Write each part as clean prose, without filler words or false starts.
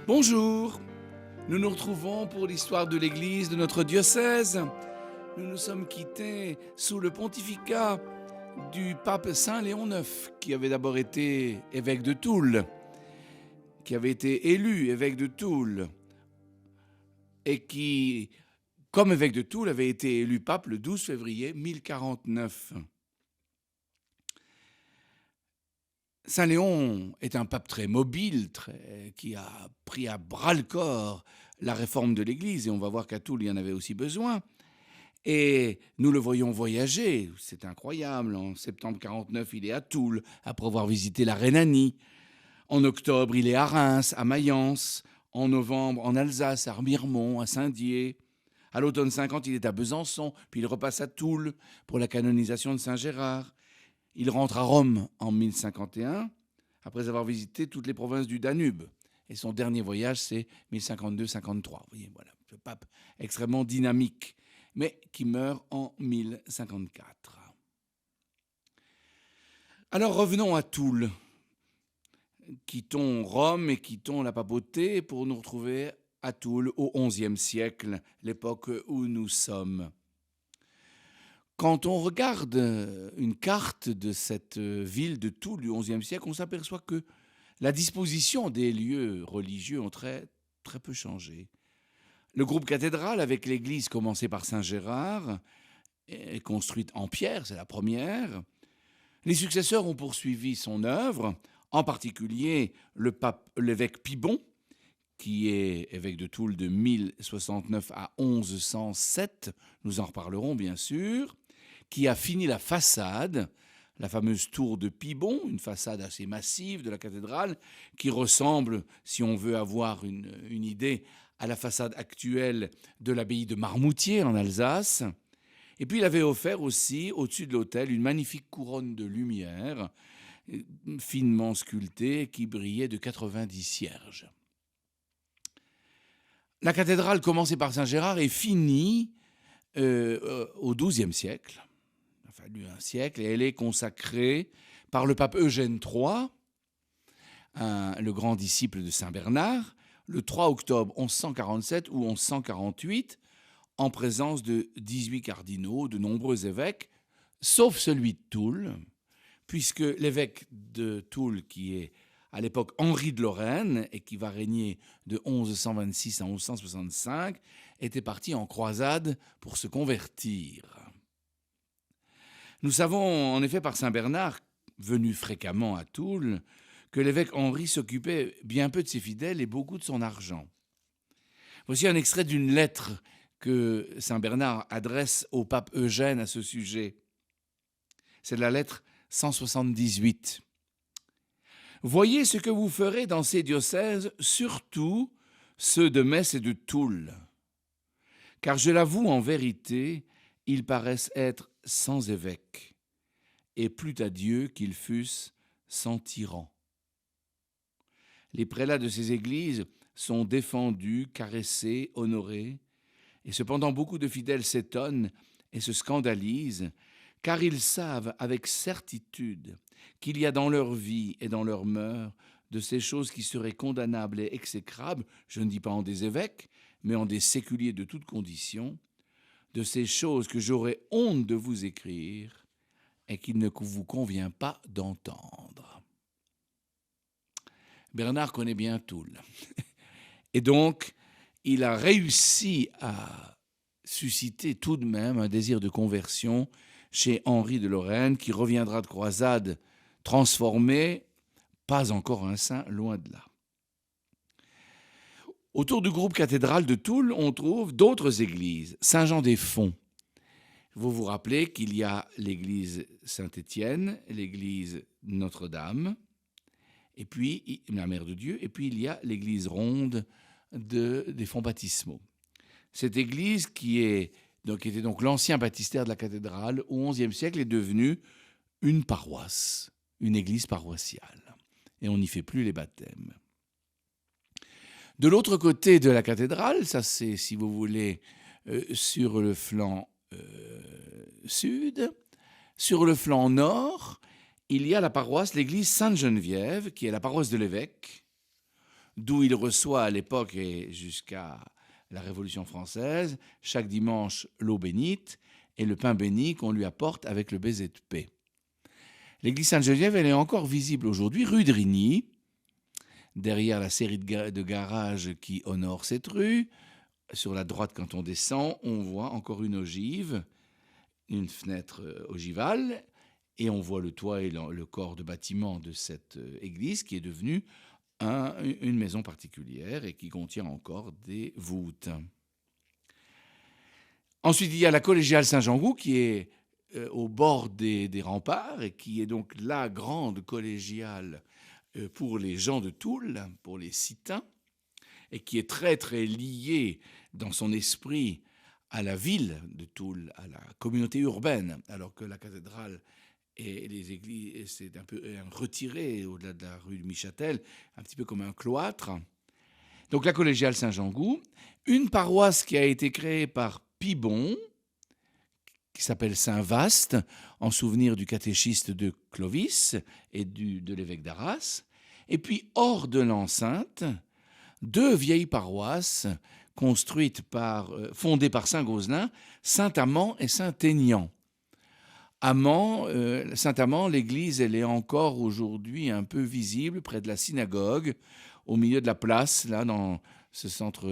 Bonjour, nous nous retrouvons pour l'histoire de l'Église de notre diocèse. Nous nous sommes quittés sous le pontificat du pape Saint Léon IX, qui avait d'abord été évêque de Toul, qui avait été élu évêque de Toul, et qui, comme évêque de Toul, avait été élu pape le 12 février 1049. Saint Léon est un pape très mobile, qui a pris à bras-le-corps la réforme de l'Église, et on va voir qu'à Toul, il y en avait aussi besoin. Et nous le voyons voyager, c'est incroyable. En septembre 49, il est à Toul, après avoir visité la Rhénanie. En octobre, il est à Reims, à Mayence. En novembre, en Alsace, à Remiremont, à Saint-Dié. À l'automne 50, il est à Besançon, puis il repasse à Toul pour la canonisation de Saint-Gérard. Il rentre à Rome en 1051, après avoir visité toutes les provinces du Danube. Et son dernier voyage, c'est 1052-53. Vous voyez, voilà, ce pape extrêmement dynamique, mais qui meurt en 1054. Alors revenons à Toul. Quittons Rome et quittons la papauté pour nous retrouver à Toul au XIe siècle, l'époque où nous sommes. Quand on regarde une carte de cette ville de Toul du XIe siècle, on s'aperçoit que la disposition des lieux religieux ont très peu changé. Le groupe cathédral, avec l'église commencée par Saint-Gérard, est construite en pierre, c'est la première. Les successeurs ont poursuivi son œuvre, en particulier l'évêque Pibon, qui est évêque de Toul de 1069 à 1107, nous en reparlerons bien sûr, qui a fini la façade, la fameuse tour de Pibon, une façade assez massive de la cathédrale, qui ressemble, si on veut avoir une idée, à la façade actuelle de l'abbaye de Marmoutier en Alsace. Et puis il avait offert aussi, au-dessus de l'autel, une magnifique couronne de lumière, finement sculptée, qui brillait de 90 cierges. La cathédrale, commencée par Saint-Gérard, est finie au XIIe siècle. Il a fallu un siècle, et elle est consacrée par le pape Eugène III, le grand disciple de Saint Bernard, le 3 octobre 1147 ou 1148, en présence de 18 cardinaux, de nombreux évêques, sauf celui de Toul, puisque l'évêque de Toul, qui est à l'époque Henri de Lorraine, et qui va régner de 1126 à 1165, était parti en croisade pour se convertir. Nous savons en effet par Saint Bernard, venu fréquemment à Toul, que l'évêque Henri s'occupait bien peu de ses fidèles et beaucoup de son argent. Voici un extrait d'une lettre que Saint Bernard adresse au pape Eugène à ce sujet. C'est la lettre 178. « Voyez ce que vous ferez dans ces diocèses, surtout ceux de Metz et de Toul. Car je l'avoue en vérité, ils paraissent être sans évêque, et plût à Dieu qu'ils fussent sans tyran. Les prélats de ces églises sont défendus, caressés, honorés, et cependant beaucoup de fidèles s'étonnent et se scandalisent, car ils savent avec certitude qu'il y a dans leur vie et dans leurs mœurs de ces choses qui seraient condamnables et exécrables, je ne dis pas en des évêques, mais en des séculiers de toute condition, de ces choses que j'aurais honte de vous écrire et qu'il ne vous convient pas d'entendre. » Bernard connaît bien Toul. Et donc, il a réussi à susciter tout de même un désir de conversion chez Henri de Lorraine, qui reviendra de croisade transformé, pas encore un saint, loin de là. Autour du groupe cathédral de Toul, on trouve d'autres églises. Saint-Jean-des-Fonts. Vous vous rappelez qu'il y a l'église Saint-Étienne, l'église Notre-Dame, et puis la Mère de Dieu, et puis il y a l'église ronde des fonts baptismaux. Cette église qui était donc l'ancien baptistère de la cathédrale, au XIe siècle, est devenue une paroisse, une église paroissiale. Et on n'y fait plus les baptêmes. De l'autre côté de la cathédrale, ça c'est, si vous voulez, sur le flanc sud, sur le flanc nord, il y a la paroisse, l'église Sainte-Geneviève, qui est la paroisse de l'évêque, d'où il reçoit à l'époque et jusqu'à la Révolution française, chaque dimanche, l'eau bénite et le pain béni qu'on lui apporte avec le baiser de paix. L'église Sainte-Geneviève, elle est encore visible aujourd'hui, rue de Rigny, derrière la série de garages qui honore cette rue. Sur la droite, quand on descend, on voit encore une ogive, une fenêtre ogivale, et on voit le toit et le corps de bâtiment de cette église qui est devenue une maison particulière et qui contient encore des voûtes. Ensuite, il y a la collégiale Saint-Jean-Gou qui est au bord des remparts et qui est donc la grande collégiale pour les gens de Toul, pour les citins, et qui est très très liée dans son esprit à la ville de Toul, à la communauté urbaine, alors que la cathédrale et les églises, c'est un peu retiré au-delà de la rue de Michatel, un petit peu comme un cloître. Donc la collégiale Saint-Jean-Gou, une paroisse qui a été créée par Pibon, qui s'appelle Saint-Vaast, en souvenir du catéchiste de Clovis et de l'évêque d'Arras. Et puis, hors de l'enceinte, 2 vieilles paroisses fondées par Saint Gauzelin, Saint-Amand et Saint-Aignan. Saint-Amand, l'église, elle est encore aujourd'hui un peu visible près de la synagogue, au milieu de la place, là, dans ce centre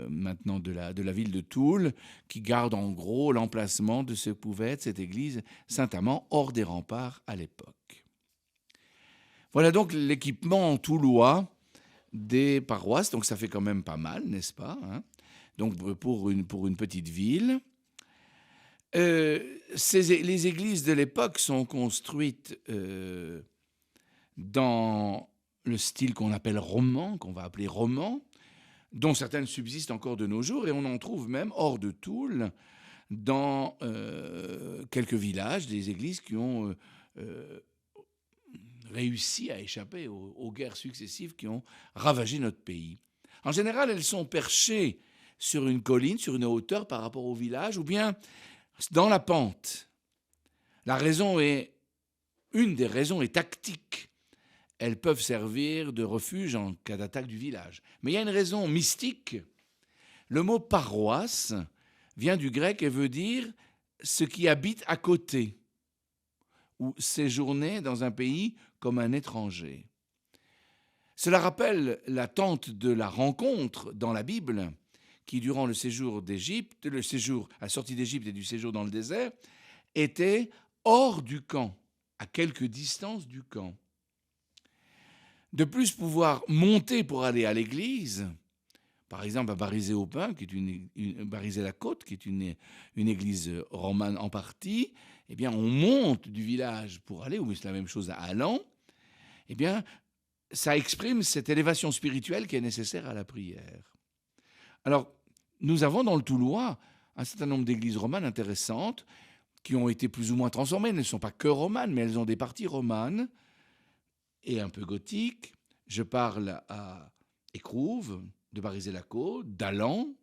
maintenant de la ville de Toul, qui garde en gros l'emplacement de ce que pouvait être cette église Saint-Amand, hors des remparts à l'époque. Voilà donc l'équipement toulois des paroisses, donc ça fait quand même pas mal, n'est-ce pas, hein? Donc pour une petite ville. Les églises de l'époque sont construites dans le style qu'on appelle roman, qu'on va appeler roman, dont certaines subsistent encore de nos jours, et on en trouve même hors de Toul, dans quelques villages, des églises qui ont réussi à échapper aux guerres successives qui ont ravagé notre pays. En général, elles sont perchées sur une colline, sur une hauteur par rapport au village, ou bien dans la pente. Une des raisons est tactique. Elles peuvent servir de refuge en cas d'attaque du village. Mais il y a une raison mystique. Le mot paroisse vient du grec et veut dire ce qui habite à côté ou séjourner dans un pays comme un étranger. Cela rappelle la tente de la rencontre dans la Bible, qui durant le séjour d'Égypte, à la sortie d'Égypte et du séjour dans le désert, était hors du camp, à quelque distance du camp. De plus, pouvoir monter pour aller à l'église, par exemple à Barizay-au-Pin, qui est Barizay-la-Côte, qui est une église romane en partie, eh bien, on monte du village pour aller, ou c'est la même chose à Allan, eh bien, ça exprime cette élévation spirituelle qui est nécessaire à la prière. Alors, nous avons dans le Toulois un certain nombre d'églises romanes intéressantes qui ont été plus ou moins transformées. Elles ne sont pas que romanes, mais elles ont des parties romanes et un peu gothiques. Je parle à Écrouves, de Barizay-la-Côte, d'Allan,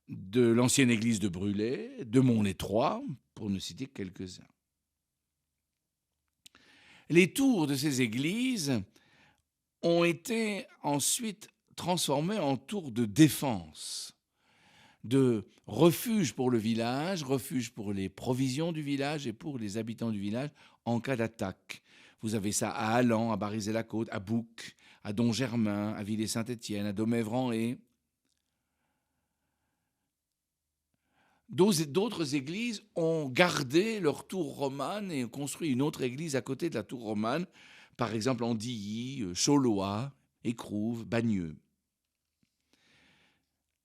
de l'ancienne église de Brulay, de Montlétroit, pour ne citer que quelques-uns. Les tours de ces églises ont été ensuite transformées en tours de défense, de refuge pour le village, refuge pour les provisions du village et pour les habitants du village en cas d'attaque. Vous avez ça à Allan, à Barizay-la-Côte, à Bouc, à Domgermain, à Villers-Saint-Étienne, à Domèvre-en-Haye. D'autres églises ont gardé leur tour romane et ont construit une autre église à côté de la tour romane, par exemple Andilly, Chaulois, Écrouves, Bagneux.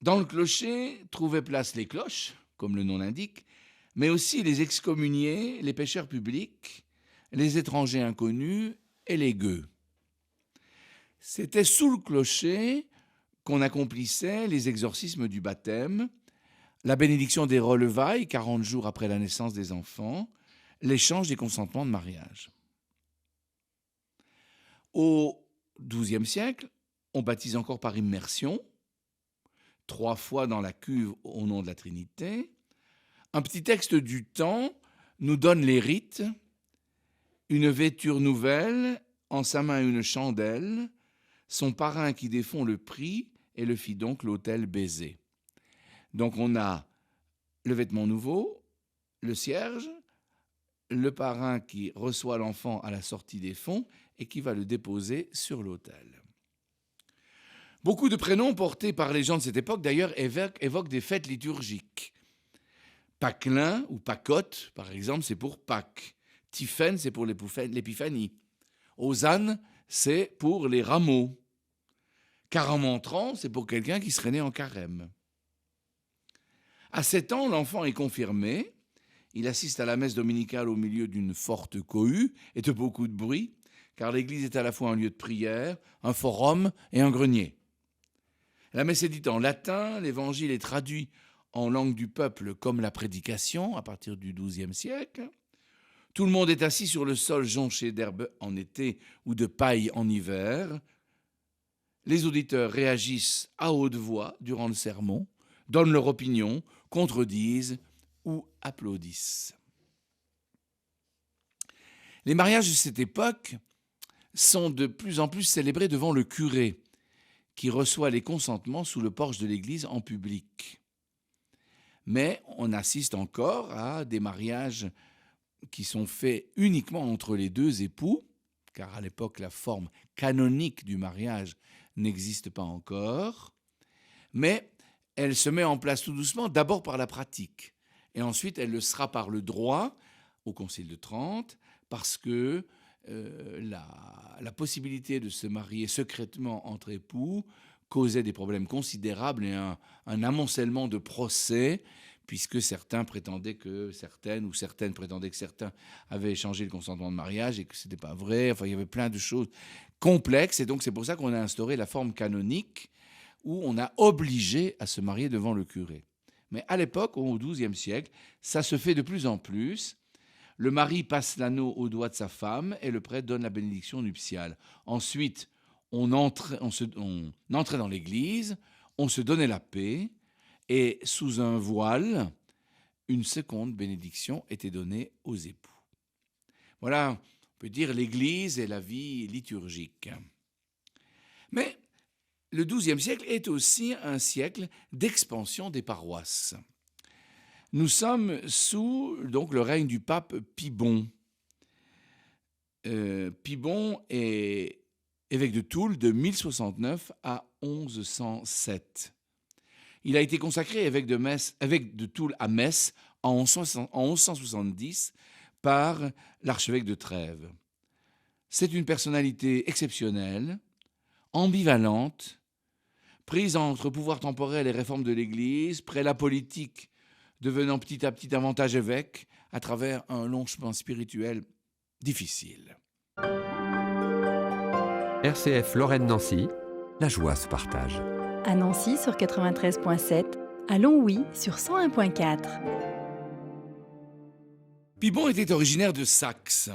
Dans le clocher trouvaient place les cloches, comme le nom l'indique, mais aussi les excommuniés, les pécheurs publics, les étrangers inconnus et les gueux. C'était sous le clocher qu'on accomplissait les exorcismes du baptême, la bénédiction des relevailles, 40 jours après la naissance des enfants, l'échange des consentements de mariage. Au XIIe siècle, on baptise encore par immersion, 3 fois dans la cuve au nom de la Trinité. Un petit texte du temps nous donne les rites, une vêture nouvelle, en sa main une chandelle, son parrain qui défend le prix et le fit donc l'autel baiser. Donc on a le vêtement nouveau, le cierge, le parrain qui reçoit l'enfant à la sortie des fonds et qui va le déposer sur l'autel. Beaucoup de prénoms portés par les gens de cette époque, d'ailleurs, évoquent des fêtes liturgiques. Pâquelin ou Pacotte, par exemple, c'est pour Pâques. Tiphaine, c'est pour l'Épiphanie. Hosanne, c'est pour les rameaux. Caramentran, c'est pour quelqu'un qui serait né en carême. À 7 ans, l'enfant est confirmé. Il assiste à la messe dominicale au milieu d'une forte cohue et de beaucoup de bruit, car l'église est à la fois un lieu de prière, un forum et un grenier. La messe est dite en latin, l'évangile est traduit en langue du peuple comme la prédication à partir du XIIe siècle. Tout le monde est assis sur le sol jonché d'herbe en été ou de paille en hiver. Les auditeurs réagissent à haute voix durant le sermon, donnent leur opinion, contredisent ou applaudissent. Les mariages de cette époque sont de plus en plus célébrés devant le curé, qui reçoit les consentements sous le porche de l'église en public. Mais on assiste encore à des mariages qui sont faits uniquement entre les deux époux, car à l'époque la forme canonique du mariage n'existe pas encore, mais elle se met en place tout doucement, d'abord par la pratique, et ensuite elle le sera par le droit au Concile de Trente, parce que la possibilité de se marier secrètement entre époux causait des problèmes considérables et un amoncellement de procès, puisque certains prétendaient que certaines prétendaient que certains avaient échangé le consentement de mariage et que ce n'était pas vrai. Enfin, il y avait plein de choses complexes, et donc c'est pour ça qu'on a instauré la forme canonique, où on a obligé à se marier devant le curé. Mais à l'époque, au XIIe siècle, ça se fait de plus en plus. Le mari passe l'anneau au doigt de sa femme et le prêtre donne la bénédiction nuptiale. Ensuite, on entrait dans l'église, on se donnait la paix et sous un voile, une seconde bénédiction était donnée aux époux. Voilà, on peut dire l'église et la vie liturgique. Mais le XIIe siècle est aussi un siècle d'expansion des paroisses. Nous sommes sous donc, le règne du pape Pie-Bon. Pie-Bon est évêque de Toul de 1069 à 1107. Il a été consacré évêque de Toul à Metz en 1170 par l'archevêque de Trèves. C'est une personnalité exceptionnelle, ambivalente, prise entre pouvoir temporel et réforme de l'Église, prélat politique devenant petit à petit davantage évêque à travers un long chemin spirituel difficile. RCF Lorraine-Nancy, la joie se partage. À Nancy sur 93.7, à Longwy sur 101.4. Pie-Bon était originaire de Saxe.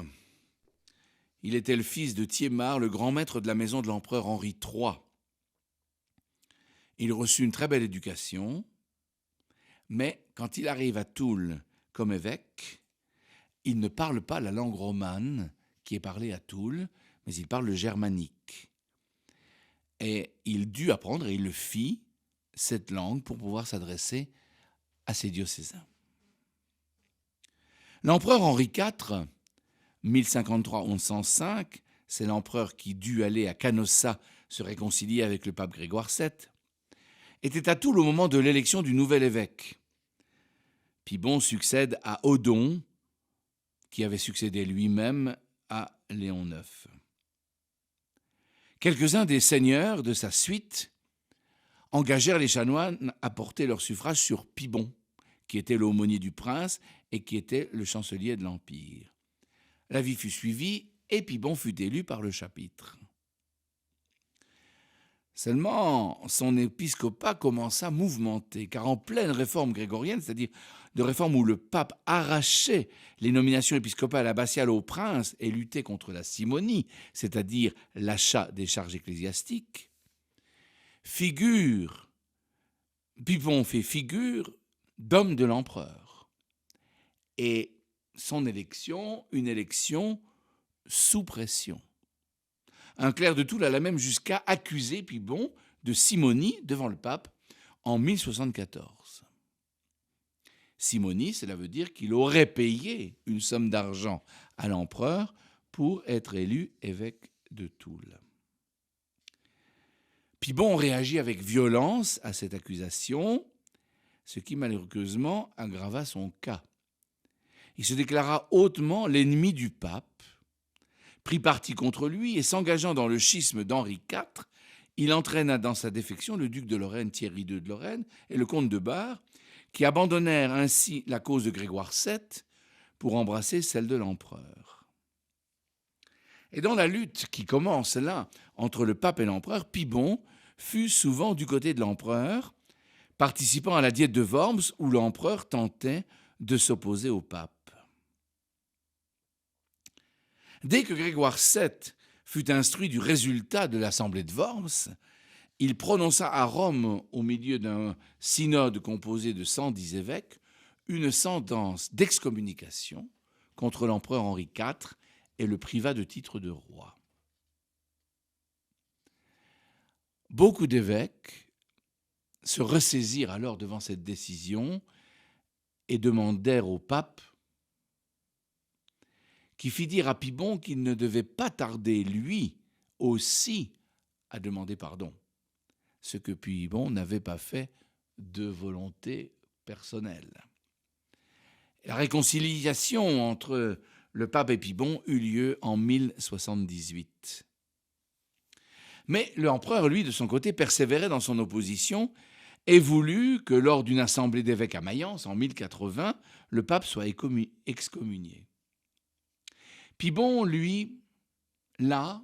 Il était le fils de Thiémar, le grand maître de la maison de l'empereur Henri III. Il reçut une très belle éducation, mais quand il arrive à Toul comme évêque, il ne parle pas la langue romane qui est parlée à Toul, mais il parle le germanique. Et il dut apprendre, et il le fit, cette langue pour pouvoir s'adresser à ses diocésains. L'empereur Henri IV, 1053-1105, c'est l'empereur qui dut aller à Canossa se réconcilier avec le pape Grégoire VII, était à Toul au moment de l'élection du nouvel évêque. Pie-Bon succède à Odon, qui avait succédé lui-même à Léon IX. Quelques-uns des seigneurs de sa suite engagèrent les chanoines à porter leur suffrage sur Pie-Bon, qui était l'aumônier du prince et qui était le chancelier de l'Empire. L'avis fut suivi et Pie-Bon fut élu par le chapitre. Seulement, son épiscopat commença mouvementé, car en pleine réforme grégorienne, c'est-à-dire de réforme où le pape arrachait les nominations épiscopales abbatiales aux princes et luttait contre la simonie, c'est-à-dire l'achat des charges ecclésiastiques, Pie-Bon fait figure d'homme de l'empereur. Et son élection, une élection sous pression. Un clerc de Toul alla même jusqu'à accuser Pibon de simonie devant le pape en 1074. Simonie, cela veut dire qu'il aurait payé une somme d'argent à l'empereur pour être élu évêque de Toul. Pibon réagit avec violence à cette accusation, ce qui malheureusement aggrava son cas. Il se déclara hautement l'ennemi du pape, prit parti contre lui et s'engageant dans le schisme d'Henri IV, il entraîna dans sa défection le duc de Lorraine, Thierry II de Lorraine, et le comte de Bar, qui abandonnèrent ainsi la cause de Grégoire VII pour embrasser celle de l'empereur. Et dans la lutte qui commence là entre le pape et l'empereur, Pibon fut souvent du côté de l'empereur, participant à la diète de Worms où l'empereur tentait de s'opposer au pape. Dès que Grégoire VII fut instruit du résultat de l'assemblée de Worms, il prononça à Rome, au milieu d'un synode composé de 110 évêques, une sentence d'excommunication contre l'empereur Henri IV et le priva de titre de roi. Beaucoup d'évêques se ressaisirent alors devant cette décision et demandèrent au pape, qui fit dire à Pibon qu'il ne devait pas tarder, lui aussi, à demander pardon, ce que Pibon n'avait pas fait de volonté personnelle. La réconciliation entre le pape et Pibon eut lieu en 1078. Mais l'empereur, lui, de son côté, persévérait dans son opposition et voulut que lors d'une assemblée d'évêques à Mayence, en 1080, le pape soit excommunié. Pibon, lui, là,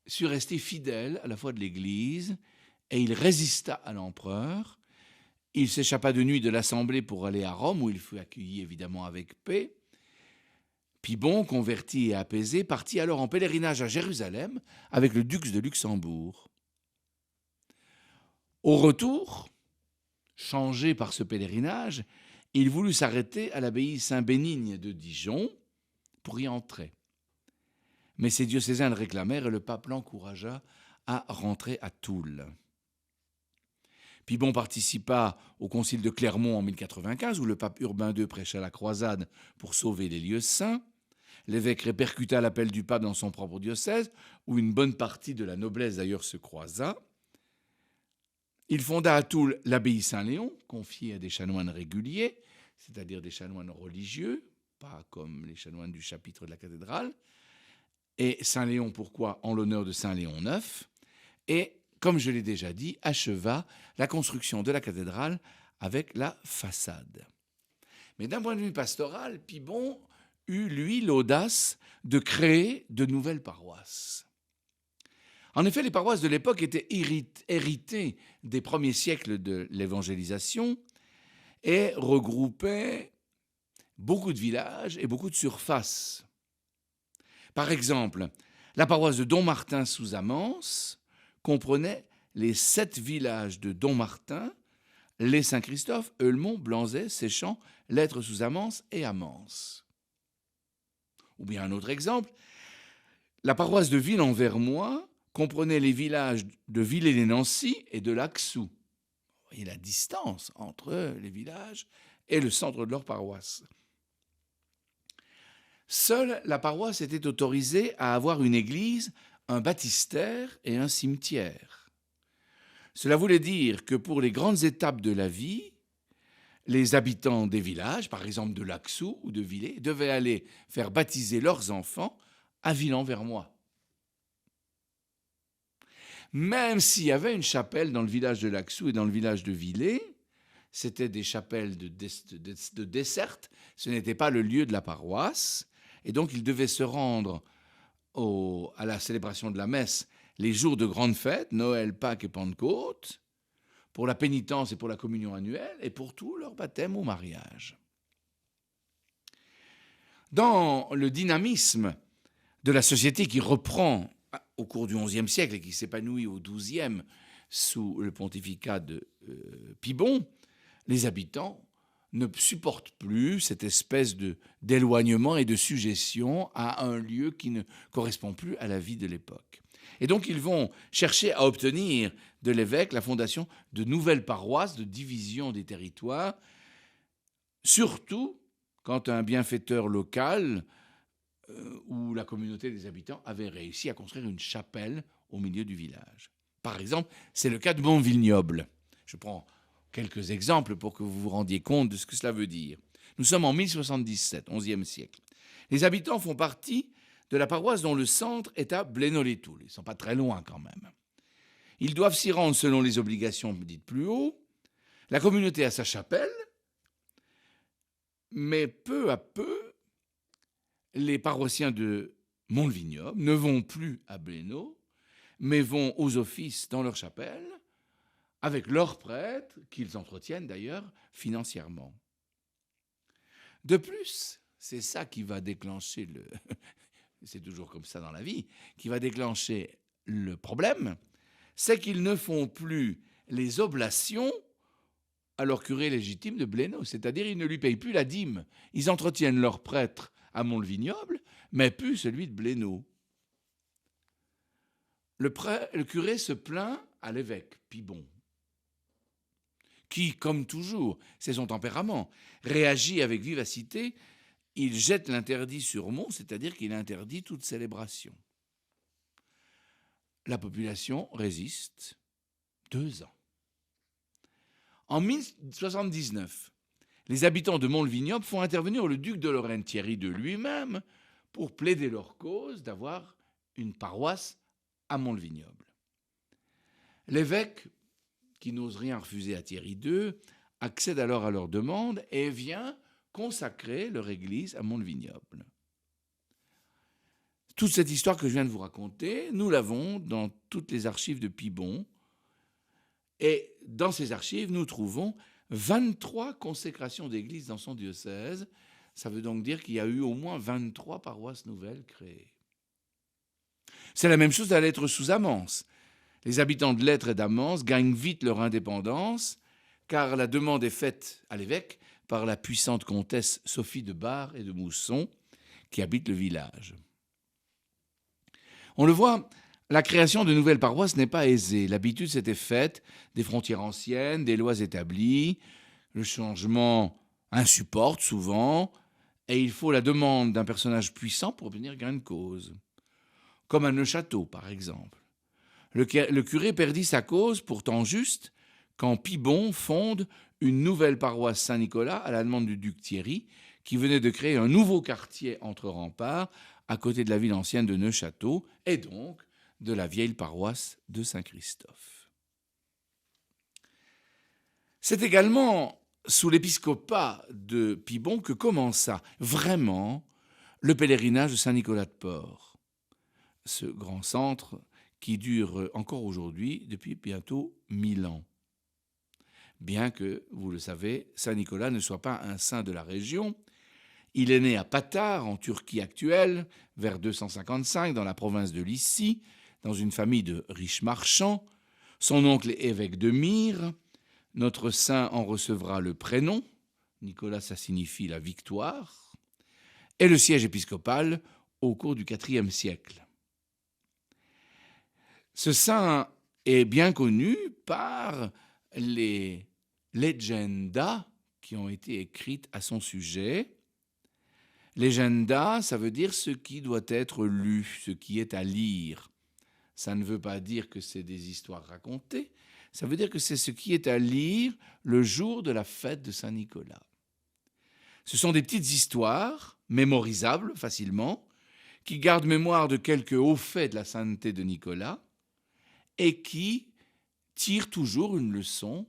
sut rester fidèle à la foi de l'Église et il résista à l'empereur. Il s'échappa de nuit de l'Assemblée pour aller à Rome, où il fut accueilli évidemment avec paix. Pibon, converti et apaisé, partit alors en pèlerinage à Jérusalem avec le duc de Luxembourg. Au retour, changé par ce pèlerinage, il voulut s'arrêter à l'abbaye Saint-Bénigne de Dijon pour y entrer. Mais ses diocésains le réclamèrent et le pape l'encouragea à rentrer à Toul. Pibon participa au concile de Clermont en 1095, où le pape Urbain II prêcha la croisade pour sauver les lieux saints. L'évêque répercuta l'appel du pape dans son propre diocèse, où une bonne partie de la noblesse d'ailleurs se croisa. Il fonda à Toul l'abbaye Saint-Léon, confiée à des chanoines réguliers, c'est-à-dire des chanoines religieux, pas comme les chanoines du chapitre de la cathédrale. Et Saint-Léon, pourquoi? En l'honneur de Saint-Léon IX. Et, comme je l'ai déjà dit, acheva la construction de la cathédrale avec la façade. Mais d'un point de vue pastoral, Pibon eut, lui, l'audace de créer de nouvelles paroisses. En effet, les paroisses de l'époque étaient héritées des premiers siècles de l'évangélisation et regroupaient beaucoup de villages et beaucoup de surfaces. Par exemple, la paroisse de Dommartin sous Amance comprenait les 7 villages de Dommartin, les Saint-Christophe, Eulmont, Blanzet, Séchamps, Lettres sous Amance et Amance. Ou bien un autre exemple, la paroisse de Ville-en-Vermois comprenait les villages de Villers-les-Nancy et de Laxou. Vous voyez la distance entre les villages et le centre de leur paroisse. Seule la paroisse était autorisée à avoir une église, un baptistère et un cimetière. Cela voulait dire que pour les grandes étapes de la vie, les habitants des villages, par exemple de Laxou ou de Villers, devaient aller faire baptiser leurs enfants à Ville-en-Vermois. Même s'il y avait une chapelle dans le village de Laxou et dans le village de Villers, c'était des chapelles de desserte, ce n'était pas le lieu de la paroisse. Et donc, il devait se rendre à la célébration de la messe les jours de grandes fêtes, Noël, Pâques et Pentecôte, pour la pénitence et pour la communion annuelle, et pour tout leur baptême ou mariage. Dans le dynamisme de la société qui reprend au cours du XIe siècle et qui s'épanouit au XIIe sous le pontificat de Pibon, les habitants ne supportent plus cette espèce d'éloignement et de suggestion à un lieu qui ne correspond plus à la vie de l'époque. Et donc ils vont chercher à obtenir de l'évêque la fondation de nouvelles paroisses, de division des territoires, surtout quand un bienfaiteur local où la communauté des habitants avait réussi à construire une chapelle au milieu du village. Par exemple, c'est le cas de Montvignoble. Je prends quelques exemples pour que vous vous rendiez compte de ce que cela veut dire. Nous sommes en 1077, 11e siècle. Les habitants font partie de la paroisse dont le centre est à Blénod-les-Toules. Ils ne sont pas très loin quand même. Ils doivent s'y rendre selon les obligations dites plus haut. La communauté a sa chapelle, mais peu à peu, les paroissiens de Montvignoble ne vont plus à Blénod, mais vont aux offices dans leur chapelle, avec leurs prêtres, qu'ils entretiennent d'ailleurs financièrement. De plus, c'est ça qui va déclencher c'est toujours comme ça dans la vie, qui va déclencher le problème, c'est qu'ils ne font plus les oblations à leur curé légitime de Blénod, c'est-à-dire ils ne lui payent plus la dîme. Ils entretiennent leur prêtre à Montvignoble, mais plus celui de Blénod. Le curé se plaint à l'évêque Pibon, qui, comme toujours, c'est son tempérament, réagit avec vivacité. Il jette l'interdit sur Mont, c'est-à-dire qu'il interdit toute célébration. La population résiste 2 ans. En 1079, les habitants de Montvignoble font intervenir le duc de Lorraine, Thierry de lui-même, pour plaider leur cause d'avoir une paroisse à Montvignoble. L'évêque, qui n'ose rien refuser à Thierry II, accède alors à leur demande et vient consacrer leur église à Montvignoble. Toute cette histoire que je viens de vous raconter, nous l'avons dans toutes les archives de Pibon. Et dans ces archives, nous trouvons 23 consécrations d'églises dans son diocèse. Ça veut donc dire qu'il y a eu au moins 23 paroisses nouvelles créées. C'est la même chose à Lettres sous Amance. Les habitants de Lettres et d'Amance gagnent vite leur indépendance, car la demande est faite à l'évêque par la puissante comtesse Sophie de Bar et de Mousson, qui habite le village. On le voit, la création de nouvelles paroisses n'est pas aisée. L'habitude s'était faite des frontières anciennes, des lois établies. Le changement insupporte souvent, et il faut la demande d'un personnage puissant pour obtenir gain de cause. Comme à Neufchâteau, par exemple. Le curé perdit sa cause, pourtant juste, quand Pibon fonde une nouvelle paroisse Saint-Nicolas à la demande du duc Thierry, qui venait de créer un nouveau quartier entre remparts, à côté de la ville ancienne de Neufchâteau, et donc de la vieille paroisse de Saint-Christophe. C'est également sous l'épiscopat de Pibon que commença vraiment le pèlerinage de Saint-Nicolas de Port, ce grand centre qui dure encore aujourd'hui depuis bientôt 1000 ans. Bien que, vous le savez, Saint-Nicolas ne soit pas un saint de la région. Il est né à Patars, en Turquie actuelle, vers 255, dans la province de Lycie, dans une famille de riches marchands. Son oncle est évêque de Myre. Notre saint en recevra le prénom. Nicolas, ça signifie la victoire. Et le siège épiscopal au cours du IVe siècle. Ce saint est bien connu par les legendas qui ont été écrites à son sujet. Legenda, ça veut dire ce qui doit être lu, ce qui est à lire. Ça ne veut pas dire que c'est des histoires racontées, ça veut dire que c'est ce qui est à lire le jour de la fête de Saint-Nicolas. Ce sont des petites histoires, mémorisables facilement, qui gardent mémoire de quelques hauts faits de la sainteté de Nicolas et qui tirent toujours une leçon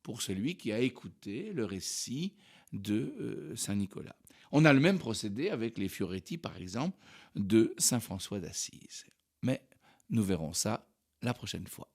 pour celui qui a écouté le récit de Saint-Nicolas. On a le même procédé avec les Fioretti, par exemple, de Saint François d'Assise. Mais nous verrons ça la prochaine fois.